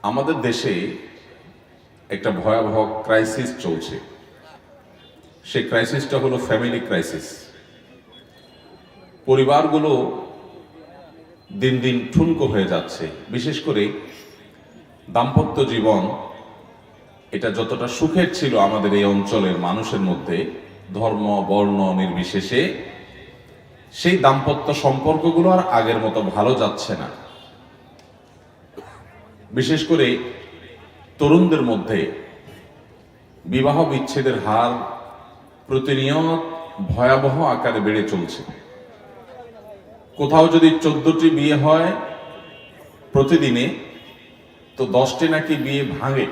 আমাদের দেশে একটা ভয়াবহ ক্রাইসিস চলছে। সেই ক্রাইসিসটা হলো ফ্যামিলি ক্রাইসিস। পরিবারগুলো দিন দিন ঠুনকো হয়ে যাচ্ছে। বিশেষ করে দাম্পত্য জীবন, এটা যতটা সুখের ছিল আমাদের এই অঞ্চলের মানুষের মধ্যে, ধর্ম বর্ণ নির্বিশেষে, সেই দাম্পত্য সম্পর্কগুলো আর আগের মতো ভালো যাচ্ছে না। বিশেষ করে তরুণদের মধ্যে বিবাহ বিচ্ছেদের হার প্রতিনিয়ত ভয়াবহ আকারে বেড়ে চলছে। কোথাও যদি 14টি বিয়ে হয় প্রতিদিনে, তো 10টি নাকি বিয়ে ভাঙে।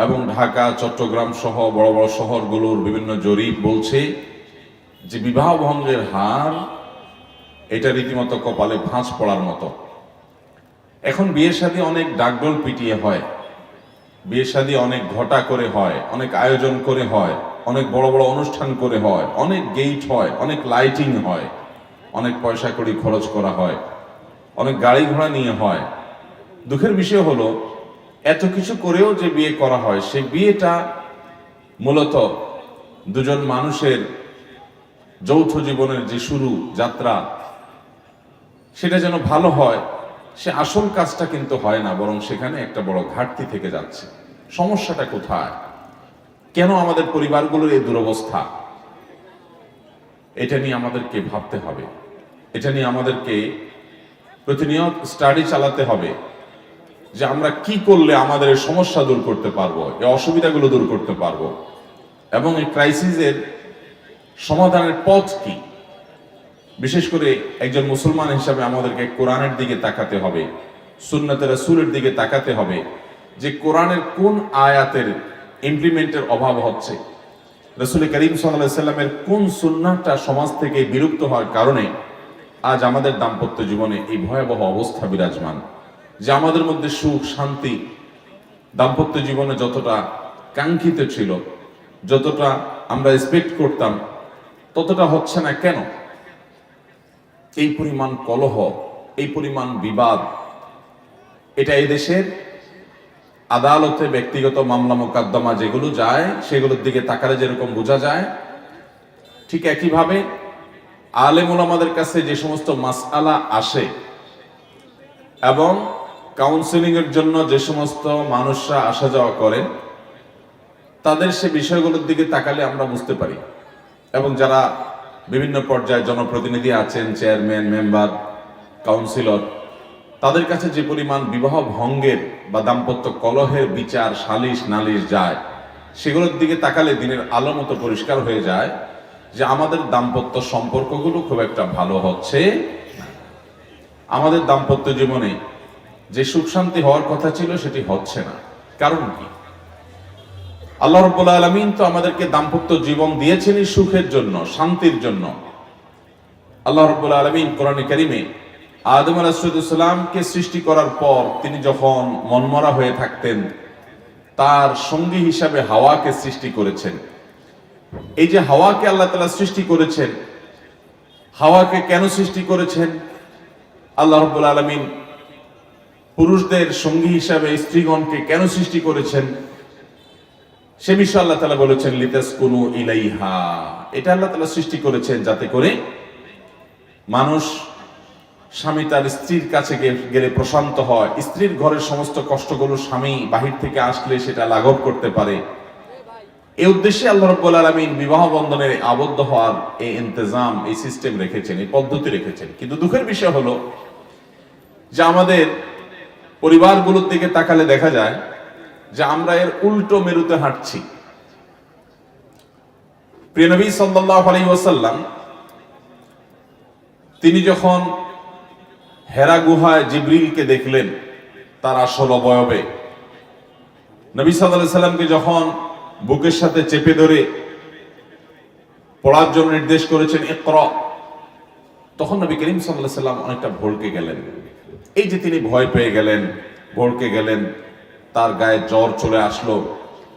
এবং ঢাকা, চট্টগ্রাম সহ বড় বড় শহরগুলোর বিভিন্ন জরিপ বলছে যে বিবাহ ভঙ্গের হার এটা রীতিমতো কপালে ভাঁজ পড়ার মতো। এখন বিয়ে শাদী অনেক ডাকডোল পিটিয়ে হয়, বিয়ে শাদী অনেক ঘটা করে হয়, অনেক আয়োজন করে হয়, অনেক বড় বড় অনুষ্ঠান করে হয়, অনেক গেট হয়, অনেক লাইটিং হয়, অনেক পয়সা কড়ি খরচ করা হয়, অনেক গাড়ি ঘোড়া নিয়ে হয়। দুঃখের বিষয় হলো এত কিছু করেও যে বিয়ে করা হয়, সেই বিয়েটা মূলত দুজন মানুষের যৌথ জীবনের যে শুরু যাত্রা, সেটা যেন ভালো হয়, সে আসল কাজটা কিন্তু হয় না, বরং সেখানে একটা বড় ঘাটতি থেকে যাচ্ছে। সমস্যাটা কোথায়? কেন আমাদের পরিবারগুলোর এই দুরবস্থা? এটা নিয়ে আমাদেরকে ভাবতে হবে, এটা নিয়ে আমাদেরকে প্রতিনিয়ত স্টাডি চালাতে হবে যে আমরা কি করলে আমাদের এই সমস্যা দূর করতে পারবো, এই অসুবিধাগুলো দূর করতে পারবো, এবং এই ক্রাইসিসের সমাধানের পথ কি। বিশেষ করে একজন মুসলমান হিসাবে আমাদেরকে কোরআনের দিকে তাকাতে হবে, সুন্নতে রাসূলের দিকে তাকাতে হবে যে কোরআনের কোন আয়াতের ইমপ্লিমেন্টের অভাব হচ্ছে, রাসূল করিম সাল্লাল্লাহু আলাইহি সাল্লামের কোন সুন্নাহটা সমাজ থেকে বিলুপ্ত হওয়ার কারণে আজ আমাদের দাম্পত্য জীবনে এই ভয়াবহ অবস্থা বিরাজমান। যে আমাদের মধ্যে সুখ শান্তি দাম্পত্য জীবনে যতটা কাঙ্ক্ষিত ছিল, যতটা আমরা এক্সপেক্ট করতাম, ততটা হচ্ছে না কেন? এই পরিমাণ কলহ, এই পরিমাণ বিবাদ, এটা এই দেশের আদালতে ব্যক্তিগত মামলা মোকদ্দমা যেগুলো যায়, সেগুলোর দিকে তাকালে যেরকম বোঝা যায়, ঠিক একইভাবে আলেম ওলামাদের কাছে যে সমস্ত মাসআলা আসে এবং কাউন্সেলিং এর জন্য যে সমস্ত মানুষরা আসা যাওয়া করেন, তাদের সে বিষয়গুলোর দিকে তাকালে আমরা বুঝতে পারি। এবং যারা বিভিন্ন পর্যায়ে জনপ্রতিনিধি আছেন, চেয়ারম্যান, মেম্বার, কাউন্সিলর, তাদের কাছে যে পরিমাণ বিবাহ ভঙ্গের বা দাম্পত্য কলহের বিচার, সালিশ নালিশ যায়, সেগুলোর দিকে তাকালে দিনের আলো মতো পরিষ্কার হয়ে যায় যে আমাদের দাম্পত্য সম্পর্কগুলো খুব একটা ভালো হচ্ছে না। আমাদের দাম্পত্য জীবনে যে সুখ শান্তি হওয়ার কথা ছিল সেটি হচ্ছে না। কারণ কি? আল্লাহ রাব্বুল আলামিন তো আমাদেরকে দাম্পত্য জীবন দিয়েছেনই সুখের জন্য, শান্তির জন্য। আল্লাহ রাব্বুল আলামিন কোরআনে কারিমে আদম আলাইহিস সালামকে সৃষ্টি করার পর তিনি যখন মনমরা হয়ে থাকতেন, তার সঙ্গী হিসাবে হাওয়াকে সৃষ্টি করেছেন। এই যে হাওয়াকে আল্লাহ তাআলা সৃষ্টি করেছেন, হাওয়াকে কেন সৃষ্টি করেছেন? আল্লাহ রাব্বুল আলামিন পুরুষদের সঙ্গী হিসাবে স্ত্রীগণকে কেন সৃষ্টি করেছেন, সে বিষয়ে আল্লাহ তাআলা বলেছেন লিতাসকুনু ইলাইহা। এটা আল্লাহ তাআলা সৃষ্টি করেছেন যাতে করে মানুষ স্বামী তার স্ত্রীর কাছে গেলে প্রশান্ত হয়, স্ত্রীর ঘরের সমস্ত কষ্টগুলো স্বামী বাহির থেকে আসলে সেটা লাঘব করতে পারে। এই উদ্দেশ্যে আল্লাহ রাব্বুল আলামিন বিবাহ বন্ধনে আবদ্ধ হওয়ার এই ইন্তজাম, এই সিস্টেম রেখেছেন, এই পদ্ধতি রেখেছেন। কিন্তু দুঃখের বিষয় হলো যে আমাদের পরিবারগুলোর দিকে তাকালে দেখা যায় যে আমরা এর উল্টো মেরুতে হাঁটছি। প্রিয় নবী সাল্লাল্লাহু আলাইহি ওয়াসাল্লাম তিনি যখন হেরা গুহায় জিবরিলকে দেখলেন তার আসল অবয়বে, নবী সাল্লাল্লাহু আলাইহি সাল্লামকে যখন বুকের সাথে চেপে ধরে পড়ার জন্য নির্দেশ করেছেন ইকরা, তখন নবী করিম সাল্লাল্লাহু আলাইহি সাল্লাম অনেকটা ভড়কে গেলেন। এই যে তিনি ভয় পেয়ে গেলেন, ভড়কে গেলেন, তার গায়ে জ্বর চলে আসলো।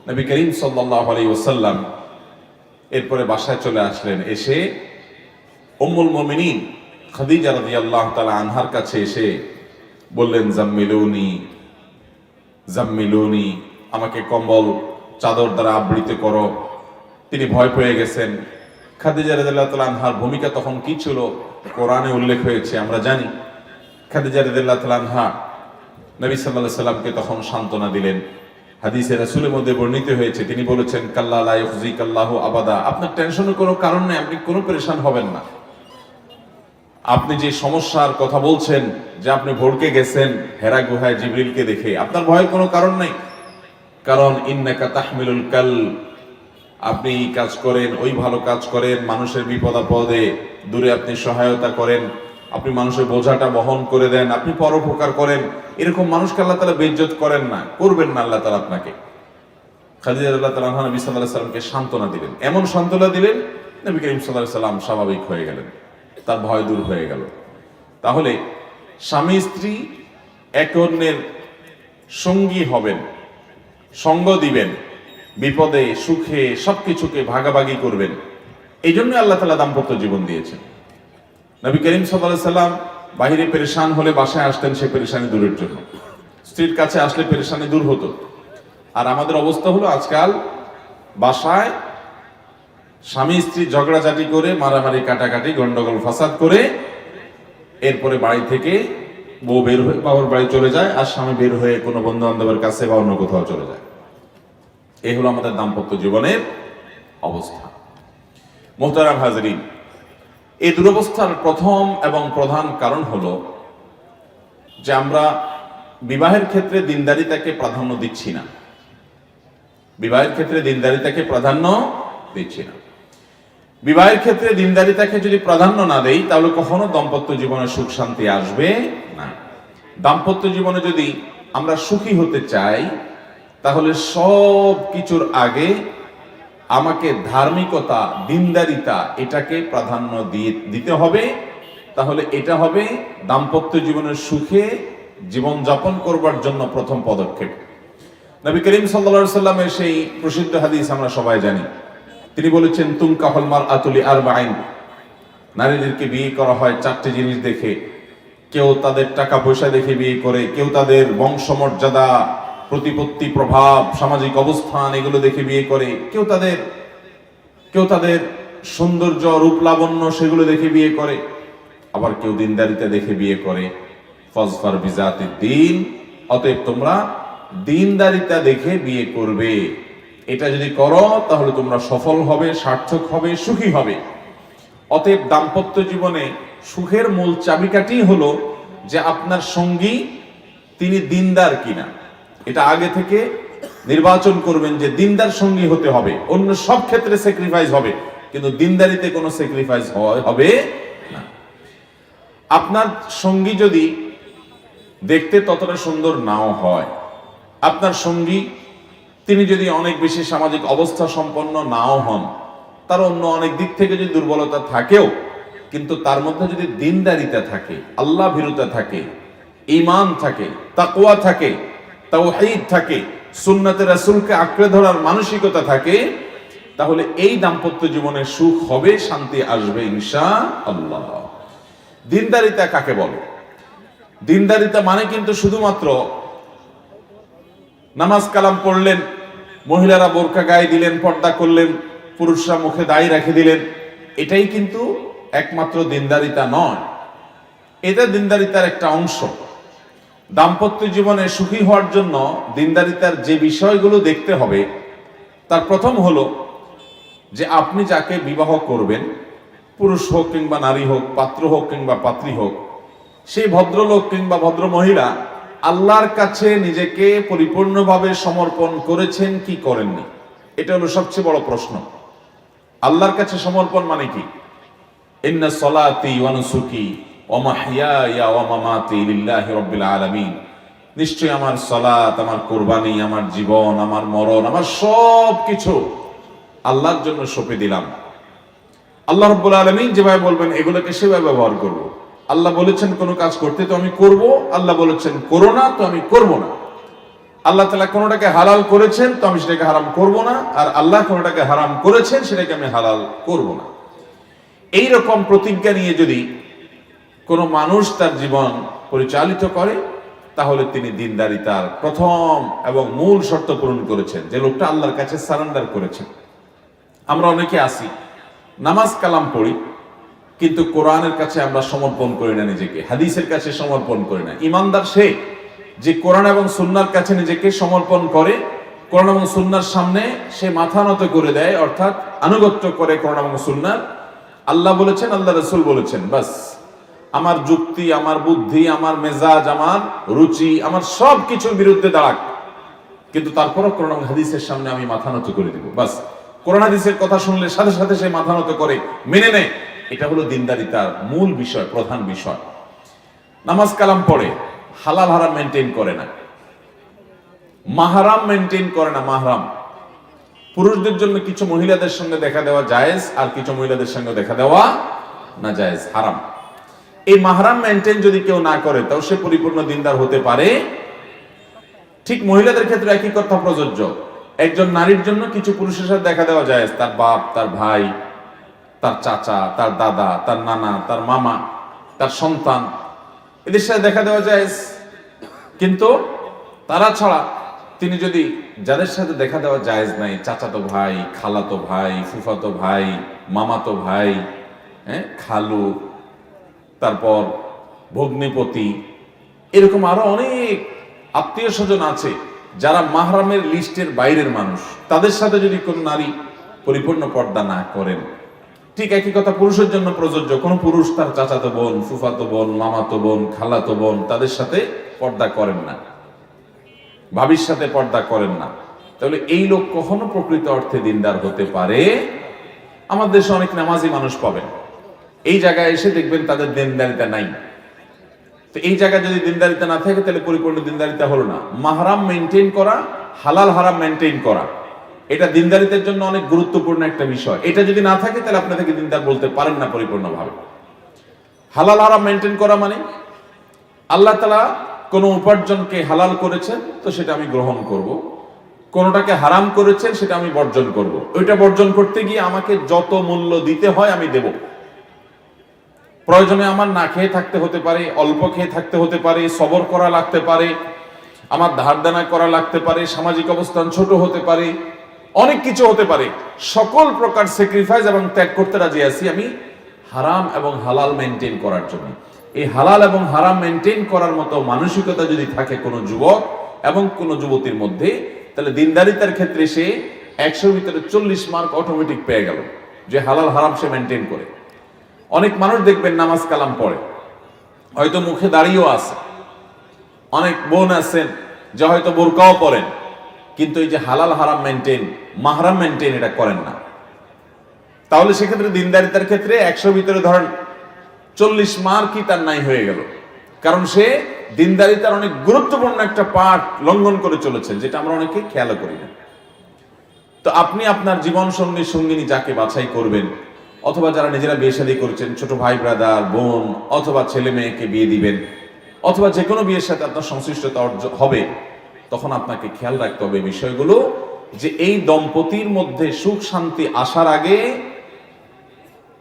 নবী করিম সাল্লাল্লাহু আলাইহি ওয়াসাল্লাম এরপরে বাসায় চলে আসলেন। এসে উম্মুল মুমিনিন খাদিজা রাদিয়াল্লাহু তাআলা আনহার কাছে এসে বললেন জাম্মিলুনি জাম্মিলুনি, আমাকে কম্বল চাদর দ্বারা আবৃত করো। তিনি ভয় পেয়ে গেছেন। খাদিজা রাদিয়াল্লাহু তাআলা আনহার ভূমিকা তখন কি ছিল কোরআনে উল্লেখ হয়েছে, আমরা জানি। খাদিজা রাদিয়াল্লাহু তাআলা আনহা নবী সাল্লাল্লাহু আলাইহি সাল্লামকে তখন সান্ত্বনা দিলেন। হাদিসে রাসূলের মধ্যে বর্ণিত হয়েছে, তিনি বলেছেন, কাল্লা লা ইউখজিকাল্লাহু আবাদা, আপনার টেনশনের কোনো কারণ নেই, আপনি কোনো পেরেশান হবেন না। আপনি যে সমস্যার কথা বলছেন, যে আপনি ভড়কে গেছেন হেরা গুহায় জিবরিলকে দেখে, আপনার ভয়ের কোনো কারণ নেই। কারণ ইন্নাকা তাহমিলুল কাল, আপনি এই কাজ করেন, ওই ভালো কাজ করেন, মানুষের বিপদ আপদে দূরে আপনি সহায়তা করেন, আপনি মানুষের বোঝাটা বহন করে দেন, আপনি পরোপকার করেন। এরকম মানুষকে আল্লাহ তাআলা বেইজ্জত করেন না, করবেন না আল্লাহ তাআলা আপনাকে। খাদিজা রাদিয়াল্লাহু তাআলা আনহা নবী সাল্লাল্লাহু আলাইহি সাল্লামকে সান্ত্বনা দিলেন, এমন সান্ত্বনা দিলেন নবী করিম সাল্লাল্লাহু আলাইহি সাল্লাম স্বাভাবিক হয়ে গেলেন, তার ভয় দূর হয়ে গেল। তাহলে স্বামী স্ত্রী একে অন্যের সঙ্গী হবেন, সঙ্গ দিবেন, বিপদে সুখে সবকিছুকে ভাগাভাগি করবেন। এই জন্য আল্লাহ তাআলা দাম্পত্য জীবন দিয়েছেন। নবী করিম সাল্লাল্লাহু আলাইহি সাল্লাম বাহিরে পেরেশান হলে বাসায় আসতেন সে পেরেশানি দূরের জন্য, স্ত্রীর কাছে আসলে পেরেশানি দূর হতো। আর আমাদের অবস্থা হলো আজকাল বাসায় স্বামী স্ত্রী ঝগড়াঝাটি করে, মারামারি কাটাকাটি গন্ডগোল ফাসাদ করে, এরপরে বাড়ি থেকে বউ বের হয়ে বাবার বাড়ি চলে যায়, আর স্বামী বের হয়ে কোনো বন্ধু বান্ধবের কাছে বা অন্য কোথাও চলে যায়। এই হলো আমাদের দাম্পত্য জীবনের অবস্থা। মুহতারাম হাজরিন, এই দুরবস্থার প্রথম এবং প্রধান কারণ হলো যে আমরা বিবাহের ক্ষেত্রে দিনদারিতাকে প্রাধান্য দিচ্ছি না। বিবাহের ক্ষেত্রে দিনদারিতাকে প্রাধান্য দিচ্ছি না। বিবাহের ক্ষেত্রে দিনদারিতাকে যদি প্রাধান্য না দেই, তাহলে কখনো দাম্পত্য জীবনে সুখ শান্তি আসবে না। দাম্পত্য জীবনে যদি আমরা সুখী হতে চাই, তাহলে সব কিছুর আগে আমাকে ধার্মিকতা, দিনদারিতা, এটাকে প্রাধান্য দিতে হবে। তাহলে এটা হবে দাম্পত্য জীবনের সুখে জীবনযাপন করবার জন্য প্রথম পদক্ষেপ। নবী করিম সাল্লাল্লাহু আলাইহি সাল্লামের সেই প্রসিদ্ধ হাদিস আমরা সবাই জানি। তিনি বলেছেন, তুনকাহুল মারআতু লিআরবাঈন, নারীদেরকে বিয়ে করা হয় চারটি জিনিস দেখে। কেউ তাদের টাকা পয়সা দেখে বিয়ে করে, কেউ তাদের বংশমর্যাদা, প্রতিপত্তি, প্রভাব, সামাজিক অবস্থান, এগুলো দেখে বিয়ে করে, কেউ তাদের সৌন্দর্য, রূপ লাবণ্য, সেগুলো দেখে বিয়ে করে, আবার কেউ দিনদারিতা দেখে বিয়ে করে। ফাজফার বিজাতিদ দ্বীন, অতএব তোমরা দিনদারিতা দেখে বিয়ে করবে। এটা যদি করো তাহলে তোমরা সফল হবে, সার্থক হবে, সুখী হবে। অতএব দাম্পত্য জীবনে সুখের মূল চাবিকাঠি হলো যে আপনার সঙ্গী তিনি দিনদার কিনা। এটা আগে থেকে নির্বাচন করবেন যে দিনদার সঙ্গী হতে হবে। অন্য সব ক্ষেত্রে স্যাক্রিফাইস হবে, কিন্তু দিনদারিতে কোনো স্যাক্রিফাইস হবে না। আপনার সঙ্গী যদি দেখতে ততটা সুন্দর নাও হয়, আপনার সঙ্গী তিনি যদি অনেক বেশি সামাজিক অবস্থা সম্পন্ন নাও হন, তার অন্য অনেক দিক থেকে যদি দুর্বলতা থাকেও, কিন্তু তার মধ্যে যদি দিনদারিতা থাকে, আল্লাহ ভীরুতা থাকে, ঈমান থাকে, তাকওয়া থাকে, তাওহীদ থাকে, সুন্নতে রাসূলকে আঁকড়ে ধরার মানসিকতা থাকে, তাহলে এই দাম্পত্য জীবনে সুখ হবে, শান্তি আসবে ইনশাআল্লাহ। দিনদারিতা কাকে বলে? দিনদারিতা মানে কিন্তু শুধুমাত্র নামাজ কালাম পড়লেন, মহিলারা বোরকা গায়ে দিলেন, পর্দা করলেন, পুরুষরা মুখে দাড়ি রেখে দিলেন, এটাই কিন্তু একমাত্র দিনদারিতা নয়। এটা দিনদারিতার একটা অংশ। দাম্পত্য জীবনে সুখী হওয়ার জন্য দিনদারিতার যে বিষয়গুলো দেখতে হবে, তার প্রথম হলো যে আপনি যাকে বিবাহ করবেন, পুরুষ হোক কিংবা নারী হোক, পাত্র হোক কিংবা পাত্রী হোক, সেই ভদ্রলোক কিংবা ভদ্র মহিলা আল্লাহর কাছে নিজেকে পরিপূর্ণভাবে সমর্পণ করেছেন কি করেননি। এটা হলো সবচেয়ে বড় প্রশ্ন। আল্লাহর কাছে সমর্পণ মানে কি? ইন্না সলাতি ওয়া নুসুকি ওয়া মাহইয়ায়া ওয়া মামাতি লিল্লাহি রাব্বিল আলামিন, নিশ্চয় আমার সালাত, আমার কুরবানি, আমার জীবন, আমার মরণ, আমার সব কিছু আল্লাহর জন্য সঁপে দিলাম। আল্লাহ রাব্বুল আলামিন যেভাবে বলবেন এগুলোকে সেভাবে ব্যবহার করব। আল্লাহ বলেছেন কোনো কাজ করতে তো আমি করব, আল্লাহ বলেছেন করো না তো আমি করব না। আল্লাহ তাআলা কোনোটাকে হালাল করেছেন তো আমি সেটাকে হারাম করব না, আর আল্লাহ কোনোটাকে হারাম করেছেন সেটাকে আমি হালাল করব না। এই রকম প্রতিজ্ঞা নিয়ে যদি কোনো মানুষ তার জীবন পরিচালিত করে, তাহলে তিনি দিনদারিতার প্রথম এবং মূল শর্ত পূরণ করেছেন, যে লোকটা আল্লাহর কাছে সারেন্ডার করেছেন। আমরা অনেকে আসি, নামাজ কালাম পড়ি, কিন্তু কোরআনের কাছে আমরা সমর্পণ করি না নিজেকে, হাদিসের কাছে সমর্পণ করি না। ইমানদার সে যে কোরআন এবং সুন্নাহর কাছে নিজেকে সমর্পণ করে, কোরআন এবং সুন্নাহর সামনে সে মাথা নত করে দেয়, অর্থাৎ আনুগত্য করে কোরআন এবং সুন্নাহর। আল্লাহ বলেছেন, আল্লাহ রাসূল বলেছেন, বাস আমার যুক্তি, আমার বুদ্ধি, আমার মেজাজ, আমার রুচি, আমার সব কিছুর বিরুদ্ধে দাঁড়াক, কিন্তু তারপরও কোরআন এবং হাদিসের সামনে আমি মাথা নত করে দিব। বাস কোরআন হাদিসের কথা শুনলে সাথে সাথে সে মাথা নত করে মেনে নেয়। এটা হলো দিনদারিতার মূল বিষয়, প্রধান বিষয়। নামাজ কালাম পড়ে, হালাল হারাম মেনটেন করে না, মাহরাম মেনটেন করে না। মাহরাম পুরুষদের জন্য কিছু মহিলাদের সঙ্গে দেখা দেওয়া জায়েজ, আর কিছু মহিলাদের সঙ্গে দেখা দেওয়া না জায়েজ, হারাম। এই মাহরাম মেনটেন যদি কেউ না করে, তাও সে পরিপূর্ণ দিনদার হতে পারে। ঠিক মহিলাদের ক্ষেত্রে একই কথা প্রযোজ্য। একজন নারীর জন্য কিছু পুরুষের সাথে দেখা দেওয়া জায়েজ, তার বাপ, তার ভাই, তার চাচা, তার দাদা, তার নানা, তার মামা, তার সন্তান, এদের সাথে দেখা দেওয়া জায়েজ। কিন্তু তারা ছাড়া তিনি যদি, যাদের সাথে দেখা দেওয়া জায়েজ নাই, চাচাতো ভাই, খালাতো ভাই, ফুফাতো ভাই, মামাতো ভাই, খালু, তারপর ভগ্নিপতি, এরকম আরো অনেক আত্মীয় স্বজন আছে যারা মাহরামের লিস্টের বাইরের মানুষ, তাদের সাথে যদি কোনো নারী পরিপূর্ণ পর্দা না করেন, ঠিক একই কথা পুরুষের জন্য প্রযোজ্য। কোন পুরুষ তার চাচাতো বোন, ফুফাতো বোন, মামাতো বোন, খালাতো বোন, তাদের সাথে পর্দা করেন না, ভাবির সাথে পর্দা করেন না, তাহলে এই লোক কখনো প্রকৃত অর্থে দিনদার হতে পারে? আমাদের দেশে অনেক নামাজি মানুষ পাবেন, এই জায়গায় এসে দেখবেন তাদের দিনদারিতা নাই। তো এই জায়গায় যদি দিনদারিতা না থাকে, তাহলে পরিপূর্ণ দিনদারিতা হলো না। মাহরাম মেনটেন করা, হালাল হারাম মেনটেন করা, এটা দিনদারিতার জন্য অনেক গুরুত্বপূর্ণ একটা বিষয়। এটা যদি না থাকে, তাহলে আপনি তাকে দিনদার বলতে পারেন না পরিপূর্ণভাবে। হালাল হারাম মেনটেন করা মানে আল্লাহ তাআলা কোনো উপার্জনকে হালাল করেছেন, তো সেটা আমি গ্রহণ করব। কোনোটাকে হারাম করেছেন, সেটা আমি বর্জন করব। ওইটা বর্জন করতে গিয়ে আমাকে যত মূল্য দিতে হয় আমি দেব। প্রয়োজনে আমার না খেয়ে থাকতে হতে পারে, অল্প খেয়ে থাকতে হতে পারে, সবর করা লাগতে পারে, আমার ধার দেনা করা লাগতে পারে, সামাজিক অবস্থান ছোট হতে পারে, অনেক কিছু হতে পারে। সকল প্রকার স্যাক্রিফাইস এবং ত্যাগ করতে রাজি আছি আমি হারাম এবং হালাল মেনটেন করার জন্য। এই হালাল এবং হারাম মেনটেন করার মতো মানসিকতা যদি থাকে কোনো যুবক এবং কোনো যুবতীর মধ্যে, তাহলে দিনদারিতার ক্ষেত্রে সে 100 ভিতরে 40 মার্ক অটোমেটিক পেয়ে গেল, যে হালাল হারাম সে মেনটেন করে। অনেক মানুষ দেখবেন নামাজ কালাম পড়ে, হয়তো মুখে দাঁড়িয়েও আছে, অনেক বোন আছেন যে হয়তো বোরকাও পরেন, কিন্তু এই যে হালাল হারাম মেনটেন, মাহরাম মেনটেন, এটা করেন না। তাহলে সেক্ষেত্রে দিনদারিতার ক্ষেত্রে 100 ভিতরে ধরেন 40 মার্কই তার নাই হয়ে গেল, কারণ সে দিনদারিতার অনেক গুরুত্বপূর্ণ একটা পার্ট লঙ্ঘন করে চলেছে, যেটা আমরা অনেকে খেয়াল করি না। তো আপনি আপনার জীবন সঙ্গী সঙ্গিনী যাকে বাছাই করবেন, অথবা যারা নিজেরা বিয়ে শাদী করছেন, ছোট ভাই ব্রাদার বোন, অথবা ছেলে মেয়েকে বিয়ে দিবেন, অথবা যে কোনো বিয়ের সাথে আপনার সংশ্লিষ্টতা হবে, তখন আপনাকে খেয়াল রাখতে হবে বিষয়গুলো, যে এই দম্পতির মধ্যে সুখ শান্তি আসার আগে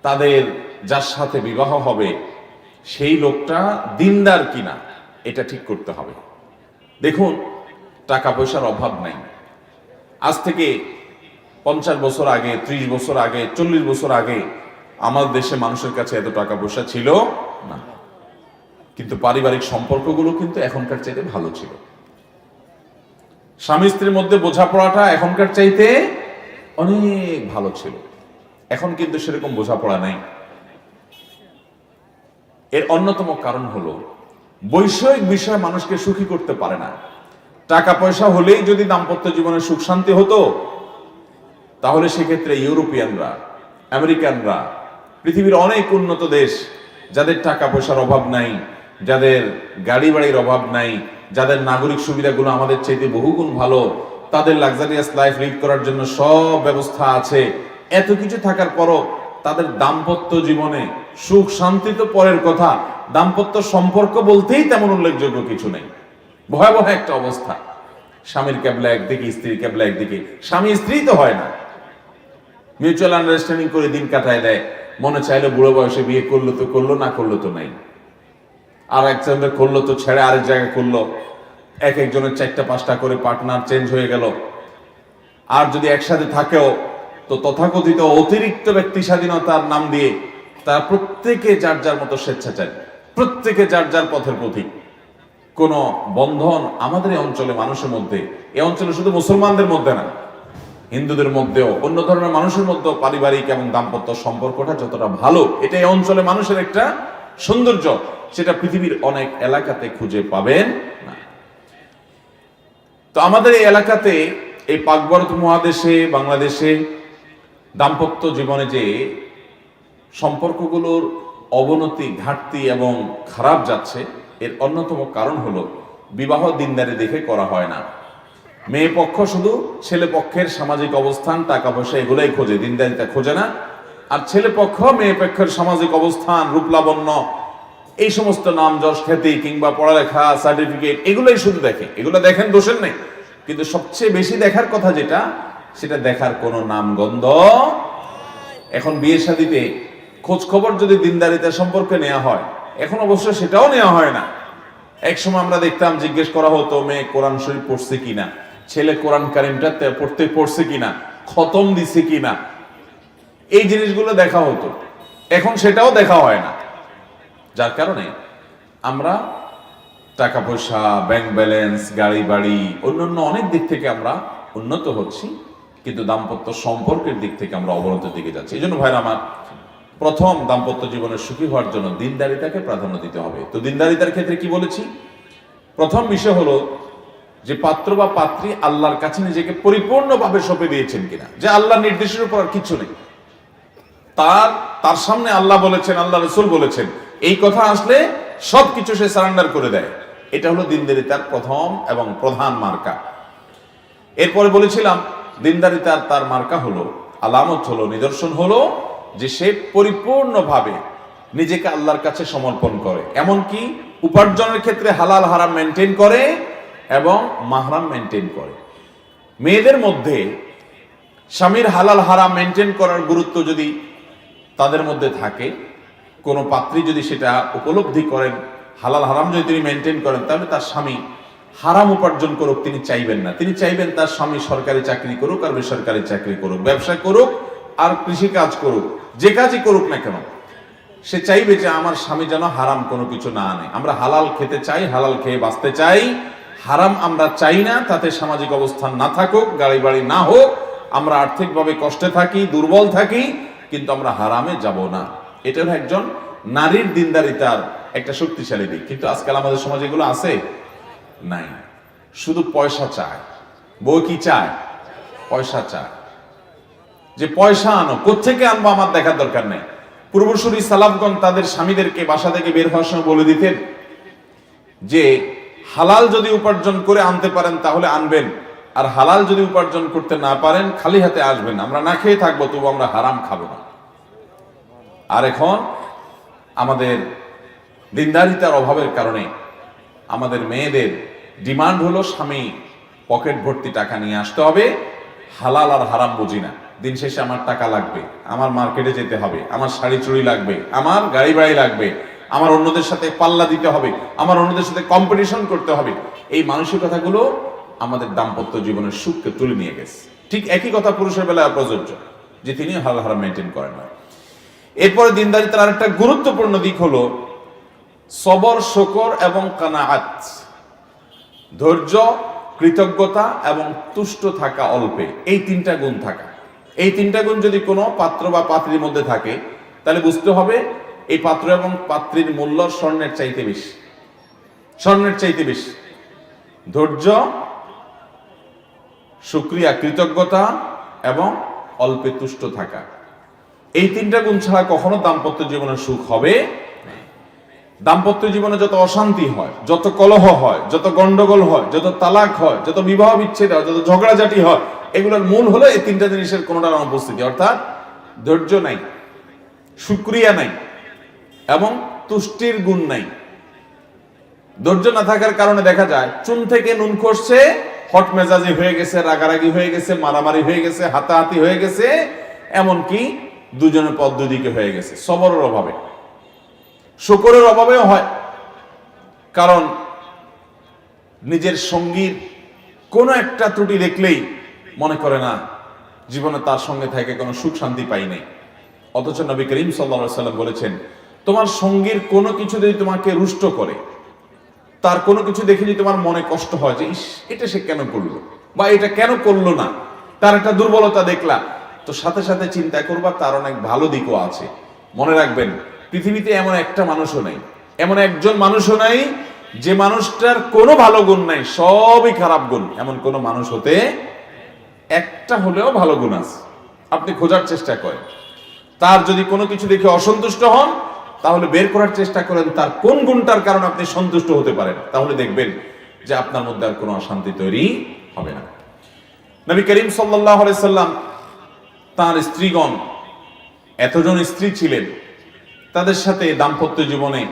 তাদের যার সাথে বিবাহ হবে সেই লোকটা দিনদার কিনা এটা ঠিক করতে হবে। দেখুন, টাকা পয়সার অভাব নাই। আজ থেকে 50 বছর আগে, 30 বছর আগে, 40 বছর আগে আমার দেশে মানুষের কাছে এত টাকা পয়সা ছিল না, কিন্তু পারিবারিক সম্পর্কগুলো কিন্তু এখনকার চাইতে ভালো ছিল। স্বামী স্ত্রীর মধ্যে বোঝাপড়াটা এখনকার চাইতে অনেক ভালো ছিল। এখন কিন্তু সেরকম বোঝাপড়া নাই। এর অন্যতম কারণ হলো বৈষয়িক বিষয় মানুষকে সুখী করতে পারে না। টাকা পয়সা হলেই যদি দাম্পত্য জীবনে সুখ শান্তি হতো, তাহলে সেক্ষেত্রে ইউরোপিয়ানরা, আমেরিকানরা, পৃথিবীর অনেক উন্নত দেশ, যাদের টাকা পয়সার অভাব নাই, যাদের গাড়ি বাড়ির অভাব নাই, যাদের নাগরিক সুবিধাগুলো আমাদের চাইতে বহুগুণ ভালো, তাদের লাক্সারিয়াস লাইফ লিড করার জন্য সব ব্যবস্থা আছে, এত কিছু থাকার পরও তাদের দাম্পত্য জীবনে সুখ শান্তি তো পরের কথা, দাম্পত্য সম্পর্ক বলতেই তেমন উল্লেখযোগ্য কিছু নেই। ভয়াবহ একটা অবস্থা। স্বামীর ক্যাবলা একদিকে, স্ত্রীর ক্যাবলা একদিকে। স্বামী স্ত্রী তো হয় না, মিউচুয়াল আন্ডারস্ট্যান্ডিং করে দিন কাটায় দেয়। মনে চাইলে বুড়ো বয়সে বিয়ে করলো তো করলো, না করলো তো নাই। আর একজনের করলো তো ছেড়ে আরেক জায়গায় করলো, এক একজনের 4টা-5টা করে পার্টনার চেঞ্জ হয়ে গেল। আর যদি একসাথে থাকেও তো তথাকথিত অতিরিক্ত ব্যক্তি স্বাধীনতার নাম দিয়ে তারা প্রত্যেকে যার যার মতো স্বেচ্ছাচারী, প্রত্যেকে যার যার পথের পথিক। কোন বন্ধন আমাদের এই অঞ্চলে মানুষের মধ্যে, এই অঞ্চলে শুধু মুসলমানদের মধ্যে না, হিন্দুদের মধ্যেও, অন্য ধর্মের মানুষের মধ্যেও পারিবারিক এবং দাম্পত্য সম্পর্কটা যতটা ভালো, এটা এই অঞ্চলে মানুষের একটা সৌন্দর্য, সেটা পৃথিবীর অনেক এলাকাতে খুঁজে পাবেন না। তো আমাদের এই এলাকাতে, এই পাক ভারত মহাদেশে, বাংলাদেশে দাম্পত্য জীবনে যে সম্পর্কগুলোর অবনতি, ঘাটতি এবং খারাপ যাচ্ছে, এর অন্যতম কারণ হলো বিবাহ দিনদারি দেখে করা হয় না। মেয়ে পক্ষ শুধু ছেলে পক্ষের সামাজিক অবস্থান, টাকা পয়সা এগুলোই খোঁজে, দিনদারিতা খোঁজে না। আর ছেলে পক্ষ মেয়ে পক্ষের সামাজিক অবস্থান, রূপলাবণ্য, এই সমস্ত নাম যশ খ্যাতি কিংবা পড়ালেখা, সার্টিফিকেট, এগুলোই শুধু দেখে। এগুলো দেখেন, দোষের নেই, কিন্তু সবচেয়ে বেশি দেখার কথা যেটা, সেটা দেখার কোনো নামগন্ধ। এখন বিয়ে শাদীতে খোঁজ খবর যদি দিনদারিতা সম্পর্কে নেওয়া হয়, এখন অবশ্য সেটাও নেওয়া হয় না। এক সময় আমরা দেখতাম, জিজ্ঞেস করা হতো মেয়ে কোরআন শরীফ পড়ছে কিনা, ছেলে কোরআন কারিমটা পড়ছে কিনা, খতম দিছে কিনা, এই জিনিসগুলো দেখা হতো। এখন সেটাও দেখা হয় না, যার কারণে আমরা টাকা পয়সা, ব্যাংক ব্যালেন্স, গাড়ি বাড়ি, অন্যান্য অনেক দিক থেকে আমরা উন্নত হচ্ছি, কিন্তু দাম্পত্য সম্পর্কের দিক থেকে আমরা অবনতির দিকে যাচ্ছি। এই জন্য ভাইরা আমার, প্রথম দাম্পত্য জীবনের সুখী হওয়ার জন্য দিনদারিতাকে প্রাধান্য দিতে হবে। তো দিনদারিতার ক্ষেত্রে কি বলেছি? প্রথম বিষয় হলো যে পাত্র বা পাত্রী আল্লাহর কাছে নিজেকে পরিপূর্ণভাবে সঁপে দিয়েছেন কিনা, যে আল্লাহর নির্দেশের উপর আর কিছু নেই, তার সামনে আল্লাহ বলেছেন, আল্লাহ রাসূল বলেছেন, এই কথা আসলে সবকিছু সে সারেন্ডার করে দেয়। এটা হলো দিনদারিতার প্রথম এবং প্রধান মার্কা। এরপরে বলেছিলাম দিনদারিতার তার মার্কা হলো, আলামত হলো, নিদর্শন হলো যে সে পরিপূর্ণভাবে নিজেকে আল্লাহর কাছে সমর্পণ করে, এমনকি উপার্জনের ক্ষেত্রে হালাল হারাম মেনটেন করে এবং মাহরাম মেনটেন করে। মেয়েদের মধ্যে স্বামীর হালাল হারাম মেনটেন করার গুরুত্ব যদি তাদের মধ্যে থাকে, কোনো পাত্রী যদি সেটা উপলব্ধি করেন, হালাল হারাম যদি তিনি মেনটেন করেন, তাহলে তার স্বামী হারাম উপার্জন করুক তিনি চাইবেন না। তিনি চাইবেন তার স্বামী সরকারি চাকরি করুক আর বেসরকারি চাকরি করুক, ব্যবসা করুক আর কৃষি কাজ করুক, যে কাজই করুক না কেন, সে চাইবে যে আমার স্বামী যেন হারাম কোনো কিছু না আনে। আমরা হালাল খেতে চাই, হালাল খেয়ে বাঁচতে চাই, হারাম আমরা চাই না। তাতে সামাজিক অবস্থান না থাকুক, গাড়ি বাড়ি না হোক, আমরা আর্থিকভাবে কষ্টে থাকি, দুর্বল থাকি, কিন্তু আমরা হারামে যাব না। এটা হলো একজন নারীর দিনদারিতার একটা শক্তিশালী দিক। কিন্তু আজকাল আমাদের সমাজে এগুলো আছে নাই, শুধু পয়সা চায়। বউ কি চায়? পয়সা চায়, যে পয়সা আনো, কোত্থেকে আনবো আমার দেখার দরকার নেই। পূর্বসূরি সালাফগণ তাদের স্বামীদেরকে বাসা থেকে বের হওয়ার সময় বলে দিতেন যে হালাল যদি উপার্জন করে আনতে পারেন তাহলে আনবেন, আর হালাল যদি উপার্জন করতে না পারেন খালি হাতে আসবেন, আমরা না খেয়ে থাকবো, তবু আমরা হারাম খাবো না। আর এখন আমাদের দিনদারিতার অভাবের কারণে আমাদের মেয়েদের ডিমান্ড হলো স্বামী পকেট ভর্তি টাকা নিয়ে আসতে হবে, হালাল আর হারাম বুঝি না, দিন শেষে আমার টাকা লাগবে, আমার মার্কেটে যেতে হবে, আমার শাড়ি চুড়ি লাগবে, আমার গাড়ি বাড়ি লাগবে, আমার অন্যদের সাথে পাল্লা দিতে হবে, আমার অন্যদের সাথে কম্পিটিশন করতে হবে। এই মানসিকতাগুলো আমাদের দাম্পত্য জীবনের সুখকে তুলে নিয়ে গেছে। ঠিক একই কথা পুরুষের বেলায় প্রযোজ্য, যে তিনি হালাল হারাম মেনটেন করেন না। এরপরে দিনদারিতার আরেকটা গুরুত্বপূর্ণ দিক হলো সবর, শুকর এবং কানাআত, ধৈর্য, কৃতজ্ঞতা এবং তুষ্ট থাকা অল্পে, এই তিনটা গুণ থাকা। এই তিনটা গুণ যদি কোনো পাত্র বা পাত্রীর মধ্যে থাকে, তাহলে বুঝতে হবে এই পাত্র এবং পাত্রীর মূল্য স্বর্ণের চাইতে বেশি, স্বর্ণের চাইতে বেশি। ধৈর্য, শুকরিয়া, কৃতজ্ঞতা এবং অল্পে তুষ্ট থাকা, এই তিনটা গুণ ছাড়া কখনো দাম্পত্য জীবনের সুখ হবে। দাম্পত্য জীবনে যত অশান্তি হয়, যত কলহ হয়, যত গন্ডগোল হয়, যত তালাক হয়, যত বিবাহ বিচ্ছেদ হয়, যত ঝগড়াঝাটি হয়, এগুলোর মূল হলো এই তিনটা জিনিসের কোনোটার অনুপস্থিতি, অর্থাৎ ধৈর্য নাই, শুকরিয়া নাই এবং তুষ্টির গুণ নাই। ধৈর্য না থাকার কারণে দেখা যায় চুন থেকে নুন খসছে, হট মেজাজি হয়ে গেছে, রাগারাগি হয়ে গেছে, মারামারি হয়ে গেছে, হাতাহাতি হয়ে গেছে, এমনকি দুজনের পথ দুদিকে হয়ে গেছে। সবরের অভাবে, শুকরের অভাবেও হয়। কারণ নিজের সঙ্গীর কোনো একটা ত্রুটি দেখলেই মনে করে না জীবনে তার সঙ্গে থেকে কোনো সুখ শান্তি পাই নাই। অথচ নবী করিম সাল্লাল্লাহু আলাইহি সাল্লাম বলেছেন, তোমার সঙ্গীর কোনো কিছু যদি তোমাকে রুষ্ট করে, তার কোনো কিছু দেখে যদি তোমার মনে কষ্ট হয় যে ইস এটা সে কেন করলো বা এটা কেন করলো না, তার একটা দুর্বলতা দেখলা, তো সাথে সাথে চিন্তা করবা তার অনেক ভালো দিকও আছে। মনে রাখবেন, পৃথিবীতে এমন একটা মানুষও নাই, এমন একজন মানুষও নাই যে মানুষটার কোনো ভালো গুণ নাই, সবই খারাপ গুণ। এমন কোনো মানুষ হতে একটা হলেও ভালো গুণ আছে। আপনি খোঁজার চেষ্টা করেন, তার যদি কোনো কিছু দেখে অসন্তুষ্ট হন তাহলে বের করার চেষ্টা করেন তার কোন গুণটার কারণে আপনি সন্তুষ্ট হতে পারেন, তাহলে দেখবেন যে আপনার মধ্যে আর কোনো অশান্তি তৈরি হবে না। নবী করিম সাল্লাল্লাহু আলাইহি সাল্লাম তার স্ত্রীগণ, এতজন স্ত্রী ছিলেন, তাদের সাথে দাম্পত্য জীবনে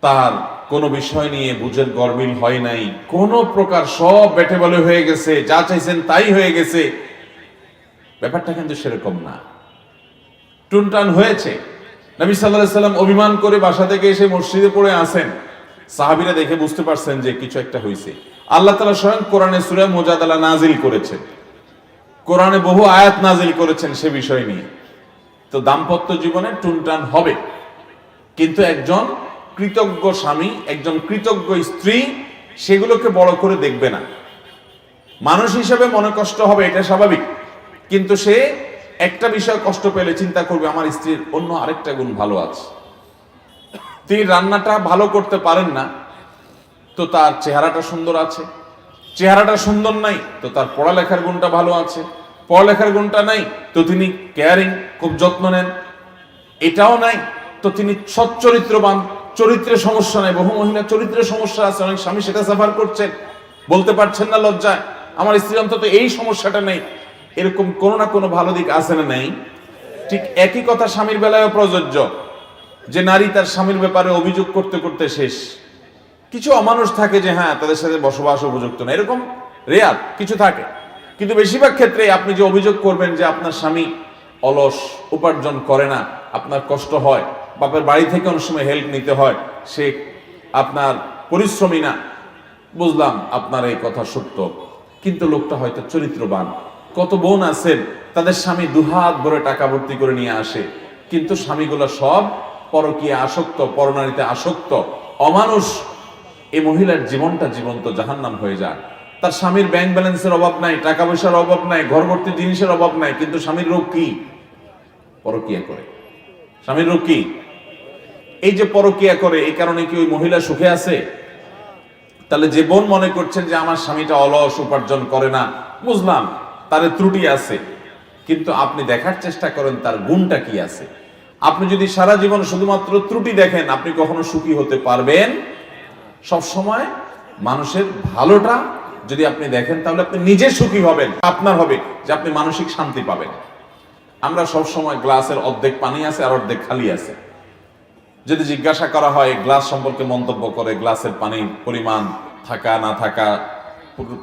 তার কোনো বিষয় নিয়ে বুঝের গরমিল হয় নাই, কোনো প্রকার, সব বেটে বলে হয়ে গেছে, যা চাইছেন তাই হয়ে গেছে। ব্যাপারটা কিন্তু সেরকম না, টুনটান হয়েছে। নবী সাল্লাল্লাহু আলাইহি সাল্লাম অভিমান করে বাসা থেকে এসে মসজিদে পড়ে আসেন, সাহাবীরা দেখে বুঝতে পারছেন যে কিছু একটা হয়েছে। আল্লাহ তাআলা স্বয়ং কোরআনে সূরা মুজাদালা নাজিল করেছেন, কোরআনে বহু আয়াত নাজিল করেছেন সে বিষয় নিয়ে। তো দাম্পত্য জীবনে টুনটান হবে, কিন্তু একজন কৃতজ্ঞ স্বামী, একজন কৃতজ্ঞ স্ত্রী সেগুলোকে বড় করে দেখবে না। মানুষ হিসেবে মনে কষ্ট হবে, এটা স্বাভাবিক, কিন্তু সে একটা বিষয় কষ্ট পেলে চিন্তা করবে আমার স্ত্রীর অন্য আরেকটা গুণ ভালো আছে। তিনি রান্নাটা ভালো করতে পারেন না, তো তার চেহারাটা সুন্দর আছে, চেহারাটা সুন্দর নাই তো তার পড়ালেখার গুণটা ভালো আছে, পড়ালেখার গুণটা নাই তো তিনি কেয়ারিং, খুব যত্ন নেন, এটাও নাই তো তিনি সচ্চরিত্রবান, চরিত্রের সমস্যা নাই। বহু মহিলা চরিত্রের সমস্যা আছে, অনেক স্বামী সেটা সাফার করছেন, বলতে পারছেন না লজ্জায়, আমার স্ত্রী অন্তত এই সমস্যাটা নেই। এরকম কোনো না কোনো ভালো দিক আছে না নেই? ঠিক একই কথা স্বামীর বেলায়ও প্রযোজ্য, যে নারী তার স্বামীর ব্যাপারে অভিযোগ করতে করতে শেষ। কিছু অমানুষ থাকে যে হ্যাঁ তাদের সাথে বসবাস উপযুক্ত না, এরকম রেয়ার কিছু থাকে, কিন্তু বেশিরভাগ ক্ষেত্রে আপনি যে অভিযোগ করবেন যে আপনার স্বামী অলস, উপার্জন করে না, আপনার কষ্ট হয়, বাপের বাড়ি থেকে অনেক সময় হেল্প নিতে হয়, সে আপনার পরিশ্রমী না, বুঝলাম আপনার এই কথা সত্য, কিন্তু লোকটা হয়তো চরিত্রবান। কত বোন আছেন তাদের স্বামী দুহাত ভরে টাকা ভর্তি করে নিয়ে আসে, কিন্তু স্বামীগুলো সব পরকীয়া আসক্ত, পরনারীতে আসক্ত, অমানুষ। এই মহিলার জীবনটা জীবন্ত জাহান্নাম হয়ে যায়। তার স্বামীর ব্যাংক ব্যালেন্সের অভাব নাই, টাকা পয়সার অভাব নাই, ঘর ভর্তি জিনিসের অভাব নাই, কিন্তু স্বামীর রোগ কি? পরকীয়া করে। স্বামীর রোগ কি? এই যে পরকীয়া করে, এই কারণে কি ওই মহিলা সুখে আছে? তাহলে যে বোন মনে করছেন যে আমার স্বামীটা অলস, উপার্জন করে না, বুঝলাম তার ত্রুটি আছে, কিন্তু আপনি দেখার চেষ্টা করেন তার গুণটা কি আছে। আপনি যদি সারা জীবন শুধুমাত্র ত্রুটি দেখেন, আপনি কখনো সুখী হতে পারবেন? সব সময় মানুষের ভালোটা যদি আপনি দেখেন তাহলে আপনি নিজে সুখী হবেন, আপনার হবে যে আপনি মানসিক শান্তি পাবেন। আমরা সব সময় গ্লাসের অর্ধেক পানি আছে আর অর্ধেক খালি আছে। যদি জিজ্ঞাসা করা হয় গ্লাস সম্পর্কে মন্তব্য করে, গ্লাসের পানির পরিমাণ থাকা না থাকা,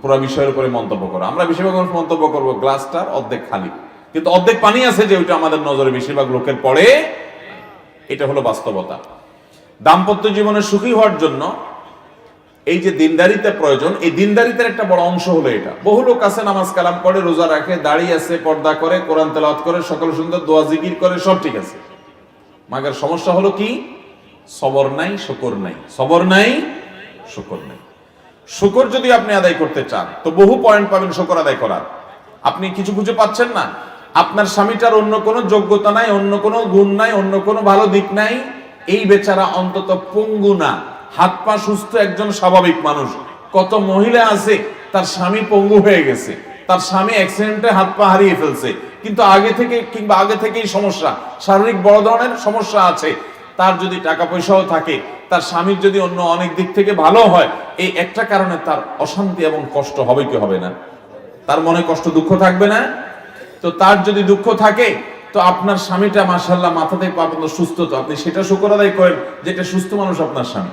পুরো বিষয়ের উপরে মন্তব্য করা, আমরা বেশিরভাগ মন্তব্য করবো গ্লাসটার অর্ধেক খালি, কিন্তু অর্ধেক পানি আছে যে ওইটা আমাদের নজরে বেশিরভাগ লোকের পড়ে। এটা হলো বাস্তবতা। দাম্পত্য জীবনে সুখী হওয়ার জন্য এই যে দিনদারিতা প্রয়োজন, এই দিনদারিতার একটা বড় অংশ হলো এটা। বহু লোক আছে নামাজ কালাম পড়ে, রোজা রাখে, দাড়ি আছে, পর্দা করে, কোরআন তেলাওয়াত করে, সকল সুন্দর দোয়া জিকির করে, সব ঠিক আছে, মাগের সমস্যা হলো কি? সবর নাই, শুকর নাই, সবর নাই, শুকর নাই। শুকর যদি আপনি আদায় করতে চান তো বহু পয়েন্ট পাবেন শুকর আদায় করার। আপনি কিছু খুঁজে পাচ্ছেন না, আপনার স্বামীটার অন্য কোনো যোগ্যতা নাই, অন্য কোনো গুণ নাই, অন্য কোনো ভালো দিক নাই, এই বেচারা অন্তত পঙ্গু না, হাত পা সুস্থ একজন স্বাভাবিক মানুষ। কত মহিলা আছে তার স্বামী পঙ্গু হয়ে গেছে, তার স্বামী অ্যাক্সিডেন্টে হাত পা হারিয়ে ফেলছে, কিন্তু আগে থেকে কিংবা আগে থেকেই সমস্যা, শারীরিক বড় ধরনের সমস্যা আছে। তার যদি টাকা পয়সাও থাকে, তার স্বামীর যদি অন্য অনেক দিক থেকে ভালো হয়, এই একটা কারণে তার অশান্তি এবং কষ্ট হবে কি হবে না? তার মনে কষ্ট, দুঃখ থাকবে না? তো তার যদি দুঃখ থাকে তো আপনার স্বামীটা মাশাআল্লাহ মাথা থেকে পা পর্যন্ত সুস্থ, তো আপনি সেটা শুকর আদায় করেন যেটা সুস্থ মানুষ আপনার স্বামী।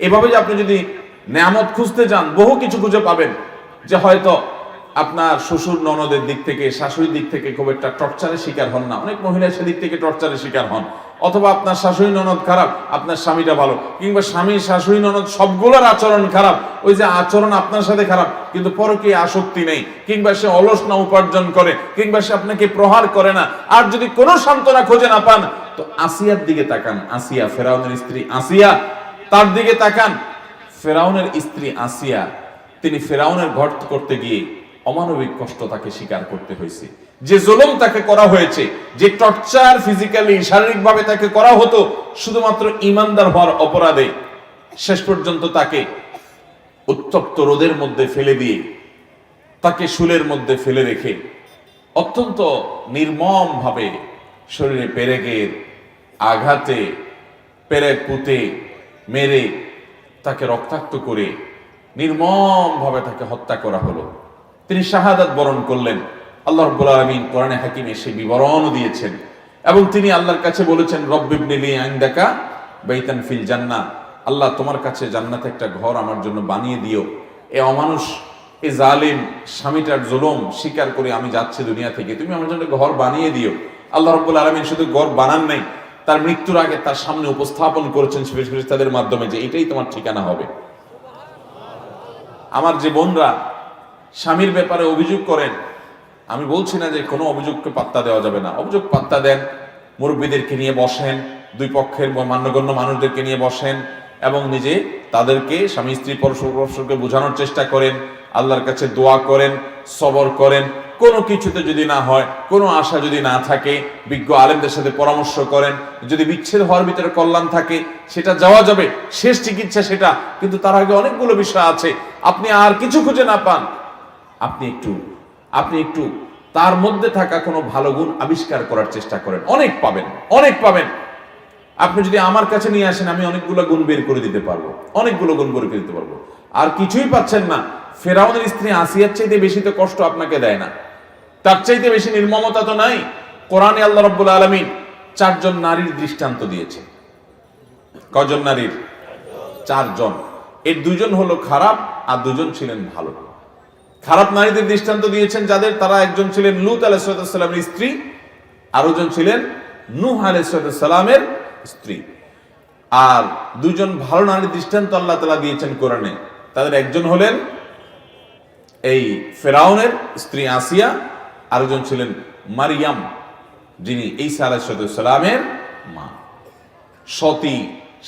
এভাবে যে আপনি যদি নেয়ামত খুঁজতে যান, বহু কিছু খুঁজে পাবেন, যে হয়তো আপনার শ্বশুর ননদের দিক থেকে, শাশুড়ির দিক থেকে খুব একটা টর্চারের শিকার হন না, অনেক মহিলা সেদিক থেকে টর্চারের শিকার হন, অথবা আপনার শাশুড়ি ননদ খারাপ, আপনার স্বামীটা ভালো, কিংবা স্বামী শাশুড়ি ননদ সবগুলোর আচরণ খারাপ, ওই যে আচরণ আপনার সাথে খারাপ কিন্তু পরকীয়া আসক্তি নেই, কিংবা সে অলস না উপার্জন করে, কিংবা সে আপনাকে প্রহার করে না, আর যদি কোনো সান্ত্বনা খুঁজে না পান তো আসিয়ার দিকে তাকান। আসিয়া, ফেরাউনের স্ত্রী আসিয়া, তার দিকে তাকান। ফেরাউনের স্ত্রী আসিয়া, তিনি ফেরাউনের ঘর করতে গিয়ে অমানবিক কষ্ট তাকে স্বীকার করতে হয়েছে। যে জুলুম তাকে করা হয়েছে, যে টর্চার ফিজিক্যালি শারীরিকভাবে তাকে করা হতো শুধুমাত্র ইমানদার হওয়ার অপরাধে, শেষ পর্যন্ত তাকে উত্তপ্ত রোদের মধ্যে ফেলে দিয়ে, তাকে শুলের মধ্যে ফেলে রেখে অত্যন্ত নির্মম ভাবে শরীরে পেরেকের আঘাতে, পেরেক পুঁতে মেরে তাকে রক্তাক্ত করে নির্মম ভাবে তাকে হত্যা করা হলো। তিনি শাহাদাত বরণ করলেন। আল্লাহ রাব্বুল আলামিন কোরআনে হাকিমে সেই বিবরণ দিয়েছেন এবং তিনি আল্লাহর কাছে বলেছেন, রব্বিবনি লি ইনদাকা বাইতান ফিল জান্নাহ, আল্লাহ তোমার কাছে জান্নাতে একটা ঘর আমার জন্য বানিয়ে দিও। এ অমানুষ, এ জালিম স্বামীটার জুলুম স্বীকার করে আমি যাচ্ছি দুনিয়া থেকে, তুমি আমার জন্য ঘর বানিয়ে দিও। আল্লাহ রাব্বুল আলামিন শুধু ঘর বানান নাই, তার মৃত্যুর আগে তার সামনে উপস্থাপন করেছেন ফেরেশতাদের মাধ্যমে যে এটাই তোমার ঠিকানা হবে। আমার যে বোনরা স্বামীর ব্যাপারে অভিযোগ করেন, আমি বলছি না যে কোনো অভিযোগকে পাত্তা দেওয়া যাবে না, অভিযোগ পাত্তা দেন, মুরব্বীদেরকে নিয়ে বসেন, দুই পক্ষের মান্যগণ্য মানুষদেরকে নিয়ে বসেন এবং নিজে তাদেরকে স্বামী স্ত্রী পরস্পরকে বোঝানোর চেষ্টা করেন, আল্লাহর কাছে দোয়া করেন, সবর করেন। কোনো কিছুতে যদি না হয়, কোনো আশা যদি না থাকে, বিজ্ঞ আলেমদের সাথে পরামর্শ করেন। যদি বিচ্ছেদ হওয়ার ভিতরে কল্যাণ থাকে সেটা যাওয়া যাবে, শেষ চিকিৎসা সেটা, কিন্তু তার আগে অনেকগুলো বিষয় আছে। আপনি আর কিছু খুঁজে না পান, আপনি একটু তার মধ্যে থাকা কোনো ভালো গুণ আবিষ্কার করার চেষ্টা করেন, অনেক পাবেন, অনেক পাবেন। আপনি যদি আমার কাছে নিয়ে আসেন, আমি অনেকগুলো গুণ বের করে দিতে পারবো, অনেকগুলো গুণ বের করে দিতে পারবো। আর কিছুই পাচ্ছেন না, ফেরাউনের স্ত্রী আসিয়ার চাইতে বেশি তো কষ্ট আপনাকে দেয় না, তার চাইতে বেশি নির্মমতা তো নাই। কোরআনে আল্লাহ রাব্বুল আলামিন 4 জন নারীর দৃষ্টান্ত দিয়েছে। কজন নারীর? 4 জন। এর 2 জন হলো খারাপ আর 2 জন ছিলেন ভালো। খারাপ নারীদের দৃষ্টান্ত দিয়েছেন যাদের, তারা একজন ছিলেন লূত আলাইহিস সালামের স্ত্রী, আর একজন ছিলেন নূহ আলাইহিস সালামের স্ত্রী। আর 2 জন ভালো নারীর দৃষ্টান্ত আল্লাহ তাআলা দিয়েছেন কোরআনে। তাদের একজন হলেন এই ফেরাউনের স্ত্রী আসিয়া, আরেকজন ছিলেন মারিয়াম, যিনি ঈসা আলাইহিস সালামের মা। সতী,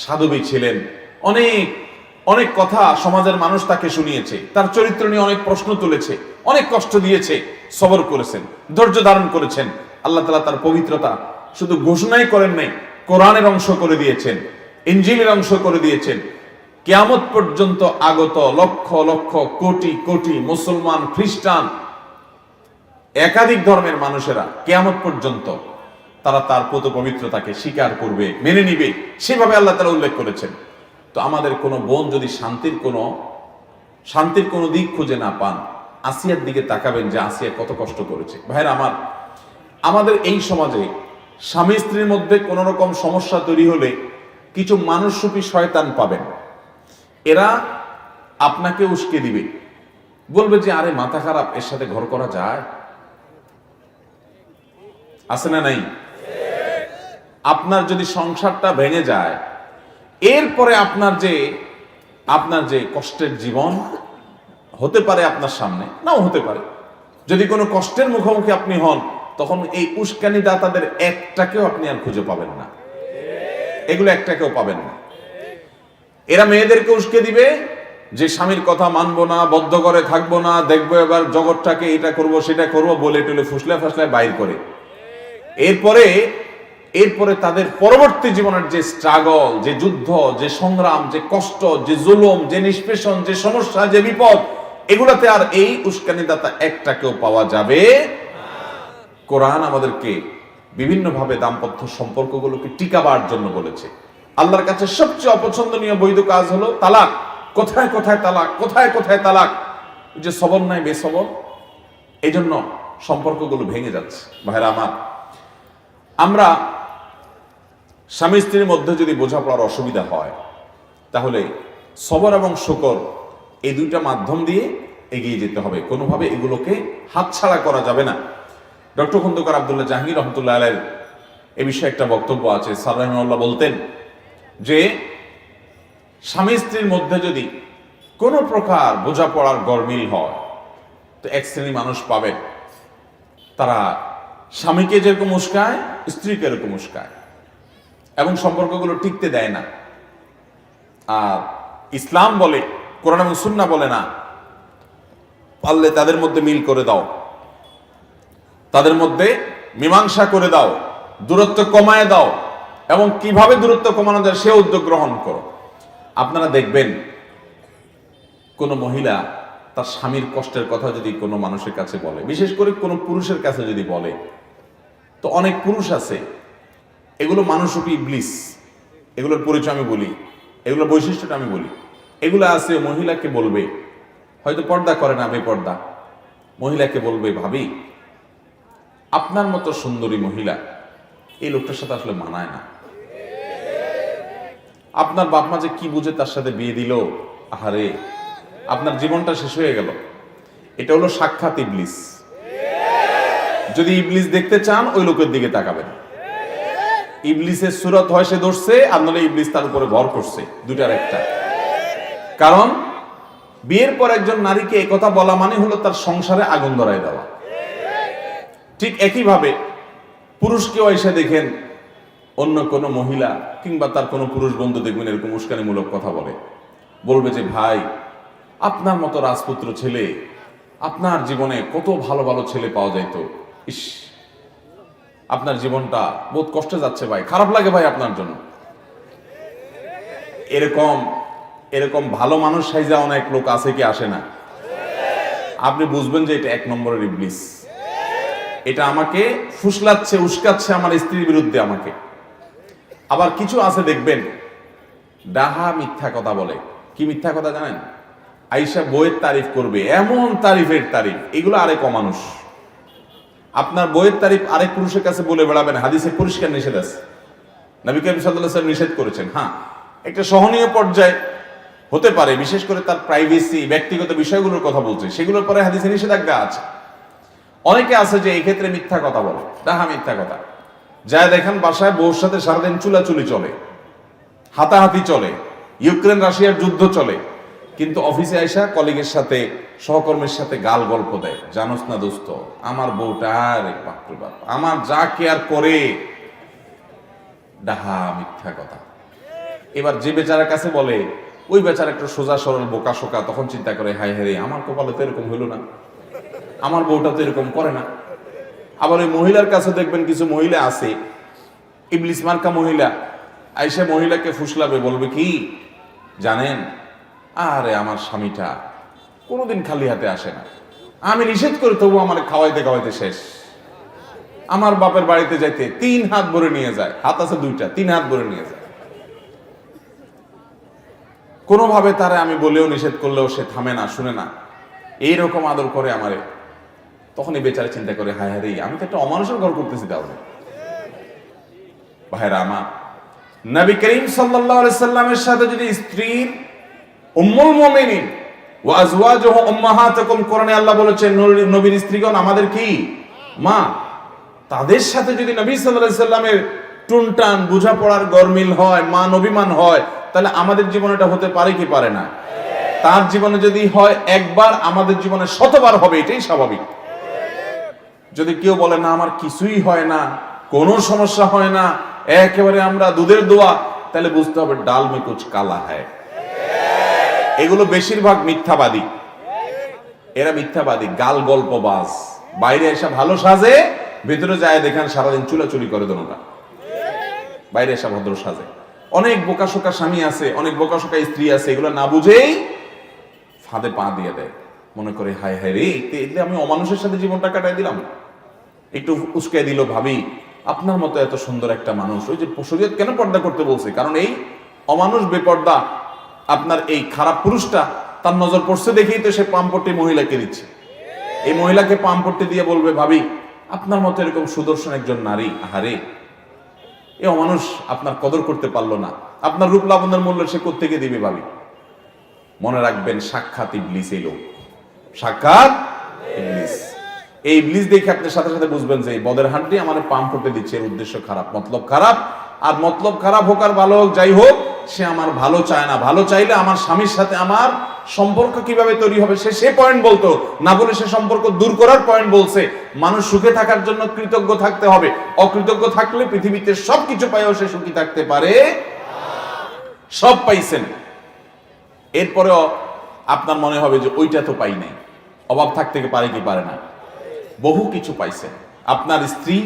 সাধবী ছিলেন। অনেক অনেক কথা সমাজের মানুষ তাকে শুনিয়েছে, তার চরিত্র নিয়ে অনেক প্রশ্ন তুলেছে, অনেক কষ্ট দিয়েছে, সবর করেছেন, ধৈর্য ধারণ করেছেন। আল্লাহ তাআলা তার পবিত্রতা শুধু ঘোষণাই করেন নাই, কোরআনের অংশ করে দিয়েছেন, ইনজিলের অংশ করে দিয়েছেন। কিয়ামত পর্যন্ত আগত লক্ষ লক্ষ কোটি কোটি মুসলমান, খ্রিস্টান, একাধিক ধর্মের মানুষেরা কিয়ামত পর্যন্ত তারা তার পুত পবিত্রতাকে স্বীকার করবে, মেনে নিবে, সেভাবে আল্লাহ তাআলা উল্লেখ করেছেন। তো আমাদের কোনো বোন যদি শান্তির কোনো দিক খুঁজে না পান, আসিয়ার দিকে তাকাবেন যে আসিয়া কত কষ্ট করেছে। ভাইরা আমার, আমাদের এই সমাজে স্বামী স্ত্রীর মধ্যে কোন রকম সমস্যা তৈরি হলে কিছু মানুষরূপী শয়তান পাবেন। এরা আপনাকে উস্কে দিবে, বলবে যে আরে মাথা খারাপ, এর সাথে ঘর করা যায়? আছে না নাই? আপনার যদি সংসারটা ভেঙে যায়, এরপরে আপনার যে কষ্টের জীবন হতে পারে আপনার সামনে, নাও হতে পারে, যদি কোনো কষ্টের মুখোমুখি আপনি হন, তখন এই উস্কানি দাতাদের একটাকেও আপনি আর খুঁজে পাবেন না, এগুলো একটাকেও পাবেন না। এরা মেয়েদেরকে উস্কে দিবে যে স্বামীর কথা মানবো না, বদ্ধ করে থাকবো না, দেখবো এবার জগৎটাকে, এটা করব সেটা করব বলে টলে ফুসলে ফাসলে বাইর করে। এরপরে তাদের পরবর্তী জীবনের যে স্ট্রাগল, যে যুদ্ধ, যে সংগ্রাম, যে কষ্ট, যে জুলুম, যে নিষ্পেষণ, যে সমস্যা, যে বিপদ, এগুলাতে আর এই উস্কানিদাতা একটাকেও পাওয়া যাবে। কোরআন আমাদেরকে বিভিন্নভাবে দাম্পত্য সম্পর্কগুলোকে টিকাবার জন্য বলেছে। আল্লাহর কাছে সবচেয়ে অপছন্দনীয় বৈধ কাজ হলো তালাক। কোথায় কোথায় তালাক, কোথায় কোথায় তালাক, যে সবর নাই বেসবর, এই জন্য সম্পর্কগুলো ভেঙে যাচ্ছে। ভাইরা আমার, আমরা স্বামী স্ত্রীর মধ্যে যদি বোঝাপড়ার অসুবিধা হয়, তাহলে সবর এবং শুকর এই দুইটা মাধ্যম দিয়ে এগিয়ে যেতে হবে, কোনোভাবে এগুলোকে হাতছাড়া করা যাবে না। ডক্টর খন্দকার আব্দুল্লাহ জাহাঙ্গীর রহমতুল্লাহ আলাইহির এ বিষয়ে একটা বক্তব্য আছে। স্যার রাহিমাহুল্লাহ বলতেন যে স্বামী স্ত্রীর মধ্যে যদি কোনো প্রকার বোঝাপড়ার গরমিল হয়, তো এক শ্রেণী মানুষ পাবেন তারা স্বামীকে যেরকম উস্কায়, স্ত্রীকে এরকম উস্কায় এবং সম্পর্কগুলো টিকতে দেয় না। আর ইসলাম বলে, কোরআন এবং সুন্নাহ বলে না, পারলে তাদের মধ্যে মিল করে দাও, তাদের মধ্যে মীমাংসা করে দাও, দূরত্ব কমায় দাও, এবং কিভাবে দূরত্ব কমানো যায় সে উদ্যোগ গ্রহণ করো। আপনারা দেখবেন কোন মহিলা তার স্বামীর কষ্টের কথা যদি কোনো মানুষের কাছে বলে, বিশেষ করে কোনো পুরুষের কাছে যদি বলে, তো অনেক পুরুষ আছে, এগুলো মানুষরূপী ইবলিস, এগুলোর পরিচয় আমি বলি, এগুলোর বৈশিষ্ট্যটা আমি বলি। এগুলো আছে মহিলাকে বলবে, হয়তো পর্দা করে না, বেপর্দা, মহিলাকে বলবে, ভাবি আপনার মতো সুন্দরী মহিলা এই লোকটার সাথে আসলে মানায় না, আপনার বাপ মা যে কি বুঝে তার সাথে বিয়ে দিল, আহারে আপনার জীবনটা শেষ হয়ে গেল। এটা হলো সাক্ষাৎ ইবলিস। যদি ইবলিস দেখতে চান ওই লোকের দিকে তাকাবেন। ইবলিসের সুরত হয় সে ধরছে, আর নাহলে ইবলিস তার উপরে ভর করছে, দুটার একটা। কারণ বিয়ের পর একজন নারীকে এই কথা বলা মানে হলো তার সংসারে আগুন ধরায় দেওয়া। ঠিক একইভাবে পুরুষকেও এসে দেখেন অন্য কোনো মহিলা কিংবা তার কোনো পুরুষ বন্ধু দেখবেন এরকম উস্কানিমূলক কথা বলবে যে ভাই আপনার মতো রাজপুত্র ছেলে, আপনার জীবনে কত ভালো ভালো ছেলে পাওয়া যাইতো, ইস আপনার জীবনটা বহুত কষ্টে যাচ্ছে ভাই, খারাপ লাগে ভাই আপনার জন্য। এরকম এরকম ভালো মানুষ সাইজা অনেক লোক আছে কি আসে না? আপনি বুঝবেন যে এটা এক নম্বরের ইবলিস। এটা আমাকে ফুসলাচ্ছে, উস্কাচ্ছে আমার স্ত্রীর বিরুদ্ধে আমাকে। আবার কিছু আছে দেখবেন ডাহা মিথ্যা কথা বলে। কি মিথ্যা কথা জানেন? আইসা বইয়ের তারিফ করবে, এমন তারিফের তারিফ, এগুলো আরেক অমানুষ। আপনার বইয়ের তারিফ আরেক পুরুষের কাছে বলে বেড়াবেন, হাদিসে পরিষ্কার নিষেধ আছে, নবী করিম সাল্লাল্লাহু আলাইহি ওয়াসাল্লাম নিষেধ করেছেন। হ্যাঁ, একটা সহনীয় পর্যায়ে হতে পারে, বিশেষ করে তার প্রাইভেসি, ব্যক্তিগত বিষয়গুলোর কথা বলছে, সেগুলোর পরে হাদিসে নিষেধাজ্ঞা আছে। অনেকে আছে যে এই ক্ষেত্রে মিথ্যা কথা বলে, ডাহা মিথ্যা কথা। যায় দেখেন বাসায় বউর সাথে সারাদিন চুলাচুলি চলে, হাতাহাতি চলে, ইউক্রেন রাশিয়ার যুদ্ধ চলে, কিন্তু অফিসে আইসা কলিগের সাথে, সহকর্মীর সাথে গাল গল্প দেয়। জানোস না দোস্ত, আমার বউটা আমার যা কেয়ার করে। ডাহা মিথ্যা কথা। এবার যে বেচারার কাছে বলে, ওই বেচারা একটু সোজা সরল বোকা শোকা, তখন চিন্তা করে হায় হায় আমার কপালে তো এরকম হইল না, আমার বউটা তো এরকম করে না। আবার ওই মহিলার কাছে দেখবেন কিছু মহিলা আছে, ইবলিস মার্কা মহিলা, আইসা মহিলাকে ফুসলাবে, বলবে কি জানেন, আরে আমার স্বামীটা কোনোদিন খালি হাতে আসে না, আমি নিষেধ করি তবু আমার খাওয়াইতে খাওয়াইতে শেষ, আমার বাপের বাড়িতে যাইতে 3 হাত ভরে নিয়ে যায়, হাত আছে 2টা, 3 হাত ভরে নিয়ে যায়। কোনোভাবে তারে আমি বলেও নিষেধ করলেও সে থামে না, শুনে না, এইরকম আদর করে আমারে। তখনই বেচারা চিন্তা করে হায় হায় রে, আমি তো একটা অমানুষের ঘর করতেছি। তাহলে ভাইরা আমার, নবী করিম সাল্লাল্লাহু আলাইহি সাল্লামের সাথে যদি স্ত্রীর উম্মুল মুমিনিন ওয়া আজওয়াজুহু উম্মাহাতুকুম, কোরআনে আল্লাহ বলেছেন নবীর স্ত্রীগণ আমাদের কি মা, তাদের সাথে যদি নবী সাল্লাল্লাহু আলাইহি সাল্লামের টুনটান বোঝাপড়ার গরমিল হয়, মান অভিমান হয়, তাহলে আমাদের জীবনে এটা হতে পারে কি পারে না? তার জীবনে যদি হয় একবার, আমাদের জীবনে শতবার হবে, এটাই স্বাভাবিক। যদি কেউ বলে না আমার কিছুই হয় না, কোনো সমস্যা হয় না, একেবারে আমরা দুধের দোয়া, তাহলে বুঝতে হবে ডাল মে কুছ কালা হ্যায়। এগুলো বেশিরভাগ মিথ্যাবাদী, এরা মিথ্যাবাদী, গাল গল্পবাজ। বাইরে এসে ভালো সাজে, ভেতরে যায় দেখেন সারাদিন চুলাচুলি করে দোনোটা। বাইরে এসে ভদ্র সাজে। অনেক বোকাশোকা স্বামী আছে, অনেক বোকাশোকা স্ত্রী আছে, এগুলো না বুঝেই ফাঁদে পা দিয়ে দেয়, মনে করে হায় হায় রে, এতে আমি অমানুষের সাথে জীবনটা কাটাই দিলাম। একটু উস্কাই দিল, ভাবি আপনার মতো এত সুন্দর একটা মানুষ, ওই যে শরীয়ত কেন পর্দা করতে বলছে, কারণ এই অমানুষ বেপর্দা আপনার এই খারাপ পুরুষটা তার নজর পড়ছে দেখেই তো সে পামপট্টি মহিলাকে দিচ্ছে। এই মহিলাকে পামপট্টি দিয়ে বলবে ভাবি আপনার মতো এরকম সুদর্শন একজন নারী, আহারে এ অমানুষ আপনার কদর করতে পারলো না, আপনার রূপ লাবণ্যের মূল্য সে কোত্থেকে দিবে ভাবি। মনে রাখবেন সাক্ষাৎ ইবলিস এই লোক, সাক্ষাৎ ইবলিস। এই ইবলিস দেখে আপনি সাথে সাথে বুঝবেন যে বদের হাঁটি আমার পাম্প করতে দিচ্ছে, এর উদ্দেশ্য খারাপ, মতলব খারাপ। আর মতলব খারাপ হোক আর ভালো হোক, যাই হোক, সে আমার ভালো চায় না। ভালো চাইলে আমার স্বামীর সাথে আমার সম্পর্ক কিভাবে তৈরি হবে সে পয়েন্ট বলতো না, বলে সে সম্পর্ক দূর করার পয়েন্ট বলছে। মানুষ সুখে থাকার জন্য কৃতজ্ঞ থাকতে হবে। অকৃতজ্ঞ থাকলে পৃথিবীতে সবকিছু পাইও সে সুখী থাকতে পারে। সব পাইছেন, এরপরেও আপনার মনে হবে যে ওইটা তো পাই নাই। অভাব থাকতে পারে কি পারে না? বহু কিছু পাইছেন। আপনার স্ত্রী,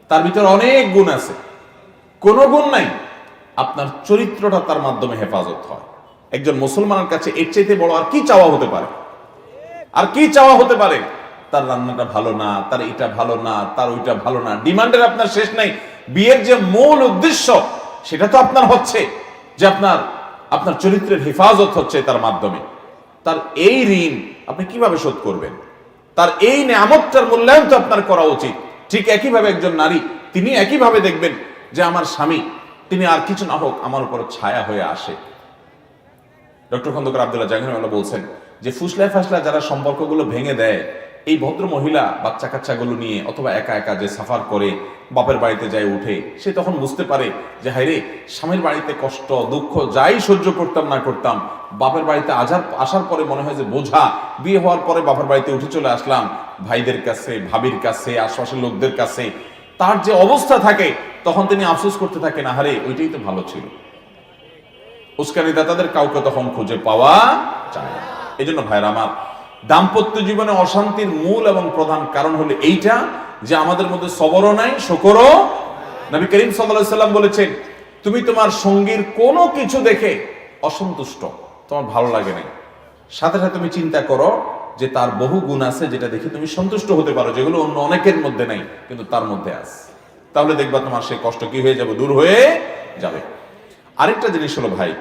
তার ভিতরে অনেক গুণ আছে, কোনো গুণ নাই, আপনার চরিত্রটা তার মাধ্যমে হেফাজত হয়। একজন মুসলমানের কাছে এর চাইতে বড় আর কি চাওয়া হতে পারে? আর কি চাওয়া হতে পারে? তার রান্নাটা ভালো না, তার এটা ভালো না, তার ওইটা ভালো না, ডিমান্ডের আপনার শেষ নাই। বিয়ের যে মূল উদ্দেশ্য সেটা তো আপনার হচ্ছে যে আপনার চরিত্রের হেফাজত হচ্ছে তার মাধ্যমে। তার এই ঋণ আপনি কিভাবে শোধ করবেন? তার এই নিয়ামতটার মূল্যায়ন তো আপনার করা উচিত। ঠিক একইভাবে একজন নারী, তিনি একইভাবে দেখবেন যে আমার স্বামী, তিনি আর কিছু না হোক আমার উপর ছায়া হয়ে আসে। ডক্টর খন্দকার আব্দুল্লাহ জাহাঙ্গীর বলছেন যে ফুসলায় ফাসলা যারা সম্পর্কগুলো ভেঙে দেয়, এই ভদ্র মহিলা বাচ্চা কাচ্চাগুলো নিয়ে অথবা একা একা যে সাফার করে বাপের বাড়িতে যায় উঠে, সে তখন বুঝতে পারে যে হায় রে, স্বামীর বাড়িতে কষ্ট দুঃখ যাই সহ্য করতাম না করতাম, বাপের বাড়িতে আসার পরে মনে হয় যে বোঝা। বিয়ে হওয়ার পরে বাপের বাড়িতে উঠে চলে আসলাম, ভাইদের কাছে, ভাবির কাছে, আশপাশের লোকদের কাছে তার যে অবস্থা থাকে, তখন তিনি আফসোস করতে থাকেন, আহারে ওইটাই তো ভালো ছিল। উস্কানিদাতাদের কাউকে তখন খুঁজে পাওয়া যায় না। এই জন্য ভাইরা আমার, দাম্পত্য জীবনে অশান্তির মূল এবং প্রধান কারণ হলো এইটা যে আমাদের মধ্যে সবরও নাই, শকরও। নবী করিম সাল্লাল্লাহু আলাইহি সাল্লাম বলেছেন, তুমি তোমার সঙ্গীর কোনো কিছু দেখে অসন্তুষ্ট, তোমার ভালো লাগে না, সাথে সাথে তুমি চিন্তা করো যে তার বহু গুণ আছে যেটা দেখে তুমি সন্তুষ্ট হতে পারো, যেগুলো অন্য অনেকের মধ্যে নাই কিন্তু তার মধ্যে আছে। তাহলে দেখবা তোমার সেই কষ্ট কি হয়ে যাবে, দূর হয়ে যাবে। আরেকটা জিনিস হলো ভাই,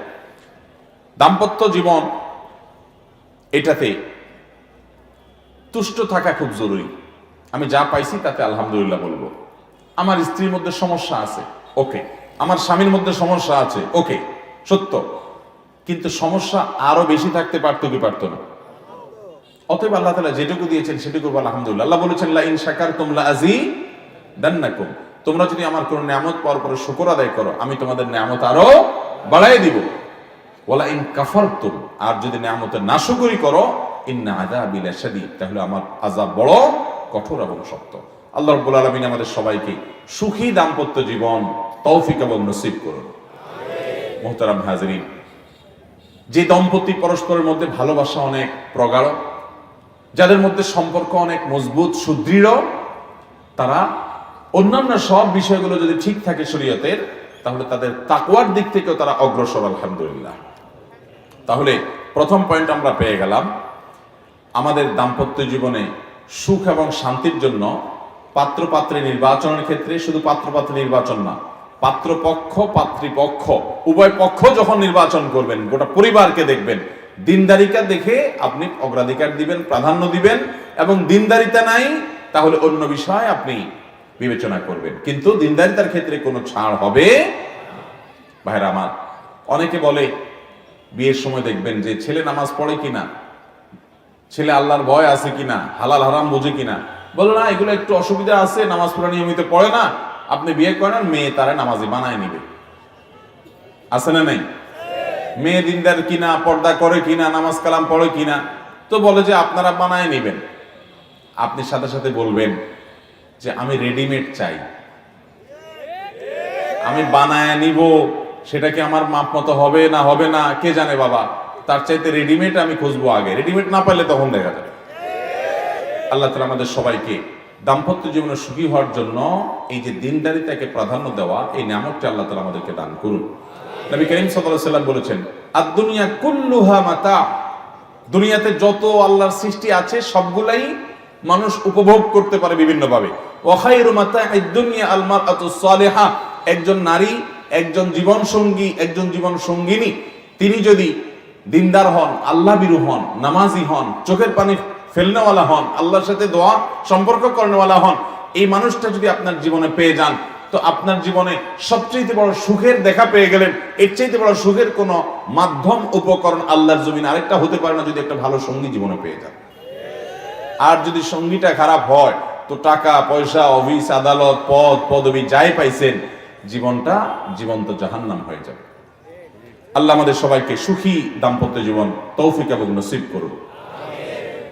দাম্পত্য জীবন এটাতে তুষ্ট থাকা খুব জরুরি। আমি যা পাইছি তাতে আলহামদুলিল্লাহ বলবো। আমার স্ত্রীর মধ্যে সমস্যা আছে, ওকে। আমার স্বামীর মধ্যে সমস্যা আছে, ওকে, সত্য। কিন্তু সমস্যা আরো বেশি থাকতে পারতো কি পারতো না? অতএব আল্লাহ তাআলা যেটুকু দিয়েছেন সেটুকু আলহামদুলিল্লাহ। আল্লাহ বলেছেন, লা ইন শাকারতুম লা আযীদান্নাকুম, তোমরা যদি আমার কোন নিয়ামত পাওয়ার পরে শুকর আদায় করো, আমি তোমাদের নিয়ামত আরো বাড়াই দিব। ওয়ালা ইন কাফারতুম, আর যদি নিয়ামতের নাশকরি করো, ইন্না আযাবি লাশাদীদ, তাহলে আমার আযাব বড় কঠোর এবং শক্ত। আল্লাহ রাব্বুল আলামিন আমাদের সবাইকে সুখী দাম্পত্য জীবন তৌফিক এবং নসিব করুন। আমিন। মুহতারাম হাজিরিন, যে দম্পতি পরস্পরের মধ্যে ভালোবাসা অনেক প্রগাঢ়, যাদের মধ্যে সম্পর্ক অনেক মজবুত সুদৃঢ়, তারা অন্যান্য সব বিষয়গুলো যদি ঠিক থাকে শরীয়তের, তাহলে তাদের তাকওয়ার দিক থেকেও তারা অগ্রসর, আলহামদুলিল্লাহ। তাহলে প্রথম পয়েন্ট আমরা পেয়ে গেলাম, আমাদের দাম্পত্য জীবনে সুখ এবং শান্তির জন্য পাত্রপাত্রী নির্বাচনের ক্ষেত্রে শুধু পাত্রপাত্রী নির্বাচন না, পাত্রপক্ষ পাত্রীপক্ষ উভয় পক্ষ যখন নির্বাচন করবেন, গোটা পরিবারকে দেখবেন, দিনদারিকা দেখে আপনি অগ্রাধিকার দিবেন, প্রাধান্য দিবেন, এবং দিনদারিতা নাই তাহলে অন্য বিষয় আপনি বিবেচনা করবেন। কিন্তু দিনদারিতার ক্ষেত্রে কোনো ছাড় হবে। ভাইরা আমার, অনেকে বলে বিয়ের সময় দেখবেন যে ছেলে নামাজ পড়ে কিনা, ছেলে আল্লাহর ভয় আছে কিনা, হালাল হারাম বোঝে কিনা। বলো না, এগুলো একটু অসুবিধা আছে, নামাজ পড়া নিয়মিত পড়ে না, আপনি বিয়ে করেন, মেয়ে তারা নামাজি বানায় নিবে। আছে না নাই? মেয়ে দিনদার কিনা, পর্দা করে কিনা, নামাজ কালাম পড়ে কিনা, তো বলে যে আপনারা বানায় নিবেন। আপনি সাথে সাথে বলবেন যে আমি রেডিমেড চাই, আমি বানায় নিব, সেটা কি আমার মাপ মতো হবে না হবে না কে জানে বাবা, তার চাইতে রেডিমেড আমি খুঁজবো আগে, রেডিমেড না পাইলে তখন দেখা যাবে। আল্লাহ তাআলা আমাদের সবাইকে দাম্পত্য জীবনে সুখী হওয়ার জন্য এই যে দিনদারিতাকে প্রাধান্য দেওয়া, এই নিয়ামতটা আল্লাহ তাআলা আমাদেরকে দান করুন। নবী করিম সাল্লাল্লাহু আলাইহি সাল্লাম বলেছেন, আদ-দুনিয়া কুল্লুহা মাতা, দুনিয়াতে যত আল্লাহর সৃষ্টি আছে সবগুলাই মানুষ উপভোগ করতে পারে বিভিন্নভাবে। ওয়া খায়রু মাতা'আদ দুনিয়া আল মারআতুস সালিহা, একজন নারী, একজন জীবন সঙ্গী, একজন জীবন সঙ্গিনী, তিনি যদি দিনদার হন, আল্লাহ বিরু হন, নামাজি হন, চোখের পানি ফেলনেওয়ালা হন, আল্লাহর সাথে দোয়া সম্পর্ক করনেওয়ালা হন, এই মানুষটা যদি আপনার জীবনে পেয়ে যান, তো আপনার জীবনে সবচেয়ে বড় সুখের দেখা পেয়ে গেলেন। এর চাইতে বড় সুখের কোন মাধ্যম উপকরণ আল্লাহর জমিনে আরেকটা হতে পারে না, যদি একটা ভালো সঙ্গী জীবনে পেয়ে যান। আর যদি সঙ্গীটা খারাপ হয় তো টাকা পয়সা, অফিস আদালত, পদ পদবি যাই পাইছেন, জীবনটা জীবন্ত জাহান্নাম হয়ে যাবে। আল্লাহ আমাদের সবাইকে সুখী দাম্পত্য জীবন তৌফিক এবং নসিব করুন।